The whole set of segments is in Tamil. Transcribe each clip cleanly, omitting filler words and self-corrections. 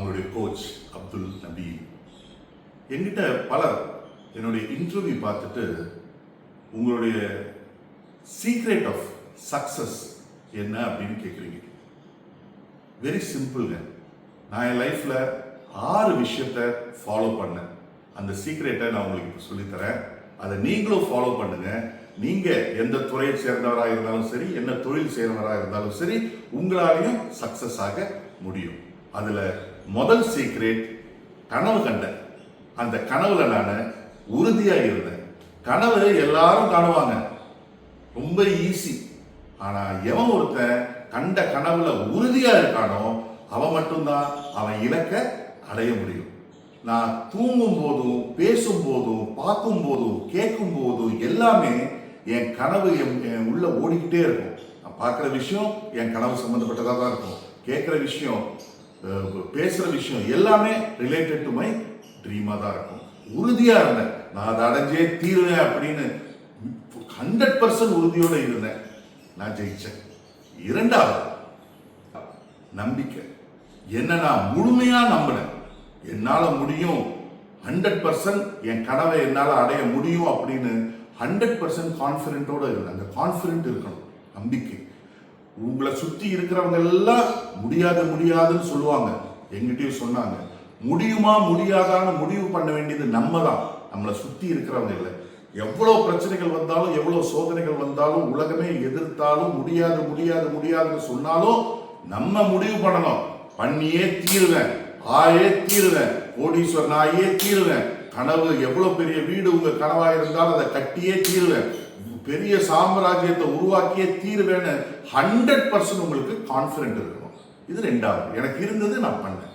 உங்களுடைய கோச் அப்துல் நபி. என்கிட்ட பலர் என்னுடைய இன்டர்வியூ பார்த்துட்டு உங்களுடைய சீக்ரெட் ஆஃப் சக்சஸ் என்ன அப்படின்னு கேட்குறீங்க. வெரி சிம்பிள்ங்க. நான் என் லைஃப்ல 6 விஷயத்தை ஃபாலோ பண்ணேன். அந்த சீக்ரெட்டை நான் உங்களுக்கு இப்போ சொல்லித்தரேன். அதை நீங்களும் ஃபாலோ பண்ணுங்க. நீங்க எந்த துறையை சேர்ந்தவராக இருந்தாலும் சரி, என்ன தொழில் செய்கிறவராக இருந்தாலும் சரி, உங்களாலையும் சக்சஸ் ஆக முடியும். அதுல முதல் சீக்ரெட், கனவு கண்டேன். அந்த கனவுல நான் உறுதியா இருந்தேன். கனவு எல்லாரும் காணுவாங்க, ரொம்ப ஈஸி. ஆனா எவன் ஒருத்தன் கண்ட கனவுல உறுதியா இருக்கானோ அவன் மட்டும்தான் அவன் இலக்க அடைய முடியும். நான் தூங்கும் போதும், பேசும் போதும், பார்க்கும் போதும், கேட்கும் போதும் எல்லாமே என் கனவு என் உள்ள ஓடிக்கிட்டே இருக்கும். நான் பார்க்குற விஷயம் என் கனவு சம்பந்தப்பட்டதாக தான் இருக்கும். கேட்குற விஷயம், பேசுற விஷயம் எல்லாமே ரிலேட்டட் டு மை ட்ரீமா தான் இருக்கும். உறுதியா இருந்தேன், நான் அதை அடைஞ்சே தீருவேன் அப்படின்னு 100% உறுதியோட இருந்தேன். நான் ஜெயிச்சேன். இரண்டாவது நம்பிக்கை. என்ன நான் முழுமையா நம்பினேன். என்னால முடியும், 100% என் கனவை என்னால அடைய முடியும் அப்படின்னு 100% கான்ஃபிடென்ட்டோட இருந்தேன். அந்த கான்ஃபிடென்ட் இருக்கணும், நம்பிக்கை. உங்களை சுற்றி இருக்கிறவங்க எல்லாம் முடியாது முடியாதுன்னு சொல்லுவாங்க. எங்கிட்டயும் சொன்னாங்க. முடியுமா முடியாதான்னு முடிவு பண்ண வேண்டியது நம்ம தான், நம்மளை சுற்றி இருக்கிறவங்க இல்லை. எவ்வளோ பிரச்சனைகள் வந்தாலும், எவ்வளோ சோதனைகள் வந்தாலும், உலகமே எதிர்த்தாலும், முடியாது முடியாது முடியாதுன்னு சொன்னாலும் நம்ம முடிவு பண்ணணும். பண்ணியே தீருவேன், ஆயே தீருவேன், கோடீஸ்வரன் ஆயே தீருவேன். கனவு எவ்வளவு பெரிய வீடு உங்க கனவா இருந்தாலும் அதை கட்டியே தீருவேன், பெரிய சாம்ராஜ்யத்தை உருவாக்கியே தீருவேன்னு 100% உங்களுக்கு கான்ஃபிடென்ட் இருக்கணும். இது ரெண்டாவது. எனக்கு இருந்தது, நான் பண்ணேன்.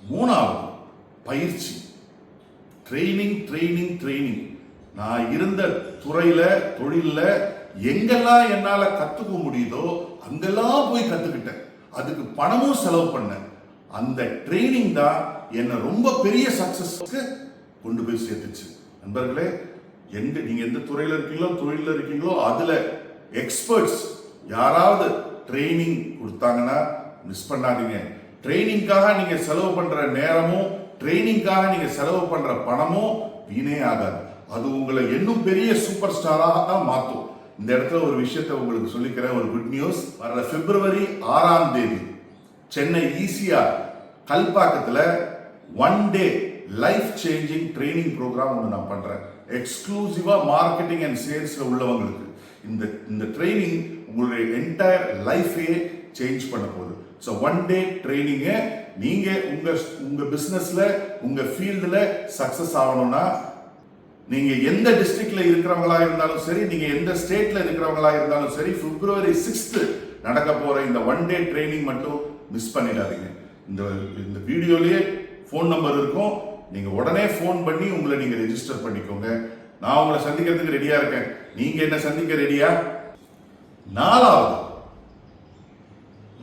மூணாவது பயிற்சி. Training training training. நான் இருந்த துறையில, தொழில எங்கெல்லாம் என்னால கத்துக்க முடியுதோ அங்கெல்லாம் போய் கத்துக்கிட்டேன். அதுக்கு பணமும் செலவு பண்ணேன். அந்த ட்ரைனிங் தான் என்னை ரொம்ப பெரிய சக்சஸ்க்கு கொண்டு போய் சேர்த்துச்சு. நண்பர்களே, நீங்க எந்த துறையில இருக்கீங்களோ, தொழில இருக்கீங்களோ, அதுல எக்ஸ்பர்ட்ஸ் யாராவது ட்ரைனிங் கொடுத்தாங்கன்னா மிஸ் பண்ணாதீங்க. ட்ரைனிங்காக நீங்க செலவு பண்ற நேரமும், ட்ரைனிங்காக நீங்க செலவு பண்ற பணமும் வீணே ஆகாது. அது உங்களை இன்னும் பெரிய சூப்பர் ஸ்டாராக தான் மாற்றும். இந்த இடத்துல ஒரு விஷயத்தை உங்களுக்கு சொல்லிக்கிறேன், ஒரு குட் நியூஸ். வர பிப்ரவரி 6ஆம் தேதி சென்னை ஈசிஆர் கல்பாக்கத்தில் 1 day life changing training program ஒன்று நான் பண்றேன். எக்ஸ்க்ளூசிவா மார்க்கெட்டிங் அண்ட் சேல்ஸ்ல உள்ளவங்களுக்கு இந்த ட்ரைனிங் உங்களுடைய என்டையர் லைஃபே சேஞ்ச் பண்ண போகுது. ஸோ 1 டே ட்ரைனிங்கை நீங்க உங்க பிசினஸ்ல, உங்க ஃபீல்டுல சக்சஸ் ஆகணும்னா, நீங்க எந்த டிஸ்ட்ரிக்ட்ல இருக்கிறவங்களா இருந்தாலும் சரி, நீங்க எந்த ஸ்டேட்ல இருக்கிறவங்களா இருந்தாலும் சரி, பிப்ரவரி 6 நடக்க போற இந்த 1 டே ட்ரைனிங் மட்டும் மிஸ் பண்ணிடாதீங்க. இந்த வீடியோலயே ஃபோன் நம்பர் இருக்கும். நீங்க உடனே ஃபோன் பண்ணி உங்களை நீங்க ரெஜிஸ்டர் பண்ணிக்கோங்க. நான் உங்களை சந்திக்கிறதுக்கு ரெடியா இருக்கேன். நீங்க என்ன சந்திக்க ரெடியா? நாலாவது,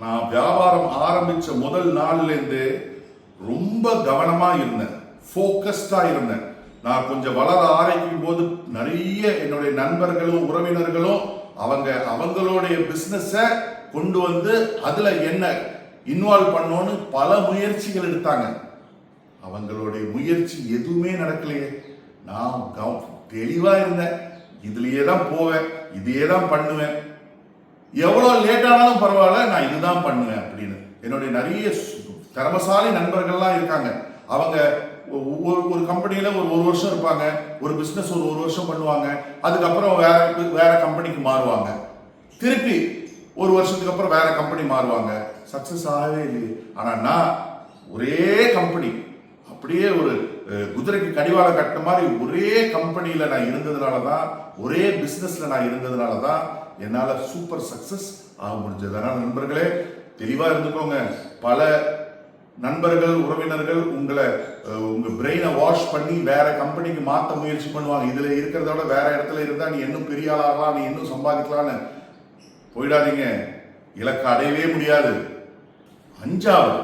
நான் வியாபாரம் ஆரம்பிச்ச முதல் நாள்ல இருந்து ரொம்ப கவனமா இருந்தேன், ஃபோக்கஸ்டா இருந்தேன். நான் கொஞ்சம் வளர ஆரம்பிக்கும் போது நிறைய என்னுடைய நண்பர்களும் உறவினர்களும் அவங்களுடைய பிசினஸ கொண்டு வந்து அதுல என்ன இன்வால்வ் பண்ணோன்னு பல முயற்சிகள் எடுத்தாங்க. அவங்களுடைய முயற்சி எதுவுமே நடக்கலையே. நான் தெளிவா இருந்தேன், இதுலயே தான் போவேன், இதையே தான் பண்ணுவேன், எவ்வளவு லேட் ஆனாலும் பரவாயில்ல, நான் இதுதான் பண்ணுவேன் அப்படின்னு. என்னுடைய நிறைய திறமசாலி நண்பர்கள்லாம் இருக்காங்க. அவங்க ஒரு கம்பெனியில ஒரு வருஷம் இருப்பாங்க, ஒரு பிசினஸ் ஒரு வருஷம் பண்ணுவாங்க, அதுக்கப்புறம் வேற கம்பெனிக்கு மாறுவாங்க, திருப்பி ஒரு வருஷத்துக்கு அப்புறம் வேற கம்பெனி மாறுவாங்க. சக்சஸ் ஆகவே இல்லையே. ஆனா நான் ஒரே கம்பெனி, அப்படியே ஒரு குதிரைக்கு கடிவாள கட்ட மாதிரி ஒரே கம்பெனியில நான் இருந்ததுனால தான், ஒரே பிசினஸ்ல நான் இருந்ததுனால தான் என்னால சூப்பர் சக்சஸ் ஆக முடிஞ்சது. அதனால நண்பர்களே, தெளிவா இருந்துக்கோங்க. பல நண்பர்கள், உறவினர்கள் உங்க பிரெயினை வாஷ் பண்ணி வேற கம்பெனிக்கு மாற்ற முயற்சி பண்ணுவாங்க. இதுல இருக்கிறத விட வேற இடத்துல இருந்தா நீ இன்னும் பெரிய ஆளாகலாம், நீ இன்னும் சம்பாதிக்கலாம்னு. போயிடாதீங்க, இலக்கு அடையவே முடியாது. 5வது,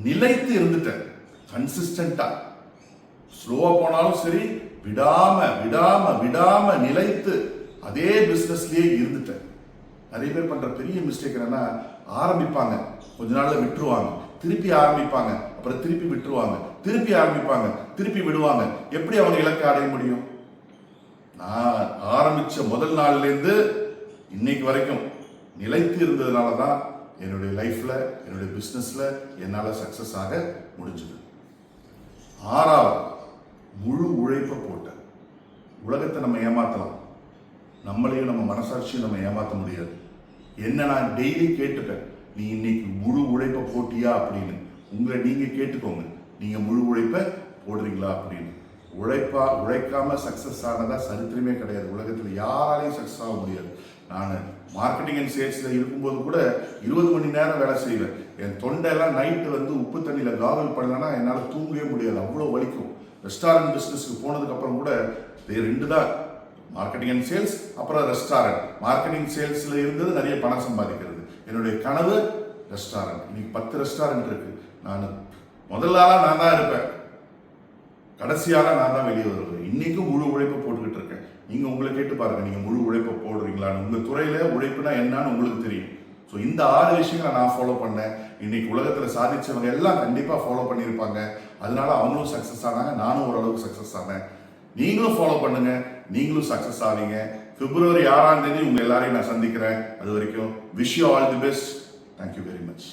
நிலைத்து இருந்துட்டேன். கன்சிஸ்டன்டா, ஸ்லோவா போனாலும் சரி, விடாம விடாம விடாம நிலைத்து அதே பிசினஸ்லயே இருந்துட்டேன். நிறைய பேர் பண்ற பெரிய மிஸ்டேக் என்னன்னா, ஆரம்பிப்பாங்க, கொஞ்ச நாள்ல விட்டுருவாங்க, திருப்பி ஆரம்பிப்பாங்க, அப்புறம் திருப்பி விட்டுருவாங்க, திருப்பி ஆரம்பிப்பாங்க, திருப்பி விடுவாங்க. எப்படி அவங்க இலக்கை அடைய முடியும்? நான் ஆரம்பிச்ச முதல் நாள்ல இருந்து இன்னைக்கு வரைக்கும் நிலைத்து இருந்ததுனால தான் என்னுடைய லைஃப்ல, என்னுடைய பிசினஸ்ல என்னால சக்சஸ் ஆக முடிஞ்சது. 6வது, முழு உழைப்பை போட்டேன். உலகத்தை நம்ம ஏமாத்தலாம், நம்மளையும் நம்ம மனசாட்சியும் நம்ம ஏமாற்ற முடியாது. என்ன நான் டெய்லி கேட்டுப்பேன், நீ இன்னைக்கு முழு உழைப்பை போட்டியா அப்படின்னு. உங்களை நீங்க கேட்டுக்கோங்க, நீங்க முழு உழைப்பை போடுறீங்களா அப்படின்னு. உழைக்காம சக்சஸ் ஆனதா சரித்திரமே கிடையாது. உலகத்தில் யாராலையும் சக்சஸ் ஆக முடியாது. நான் மார்க்கெட்டிங் அண்ட் சேல்ஸ்ல இருக்கும்போது கூட 20 மணி நேரம் வேலை செய்வேன். என் தொண்டையெல்லாம் நைட்டு உப்பு தண்ணியில காவல் பண்ணலன்னா என்னால் தூங்கவே முடியாது, அவ்வளோ வலிக்கும். ரெஸ்டாரண்ட் பிஸ்னஸ்க்கு போனதுக்கு அப்புறம் கூட 2 தான், மார்க்கெட்டிங் அண்ட் சேல்ஸ், அப்புறம் ரெஸ்டாரண்ட். மார்க்கெட்டிங் சேல்ஸ்ல இருந்தது நிறைய பணம் சம்பாதிக்கிறது. என்னுடைய கனவு ரெஸ்டாரண்ட். இன்னைக்கு 10 ரெஸ்டாரண்ட் இருக்கு. நான் முதல் ஆளா நான் தான் இருப்பேன், கடைசியால நான் தான் வெளியே வருவேன். இன்னைக்கும் முழு உழைப்பை போட்டுக்கிட்டு இருக்கேன். நீங்க உங்களை கேட்டு பாருங்க, நீங்க முழு உழைப்பை போடுறீங்களான்னு. உங்க துறையில உழைப்புனா என்னன்னு உங்களுக்கு தெரியும். ஸோ இந்த 6 விஷயங்களை நான் ஃபாலோ பண்ணேன். இன்னைக்கு உலகத்தில் சாதிச்சவங்க எல்லாம் கண்டிப்பாக ஃபாலோ பண்ணியிருப்பாங்க. அதனால அவங்களும் சக்ஸஸ் ஆனாங்க, நானும் ஓரளவுக்கு சக்ஸஸ் ஆனேன். நீங்களும் ஃபாலோ பண்ணுங்க, நீங்களும் சக்ஸஸ் ஆவீங்க. பிப்ரவரி 6ஆம் தேதி உங்க எல்லாரையும் நான் சந்திக்கிறேன். அது வரைக்கும் wish you all the best. Thank you very much.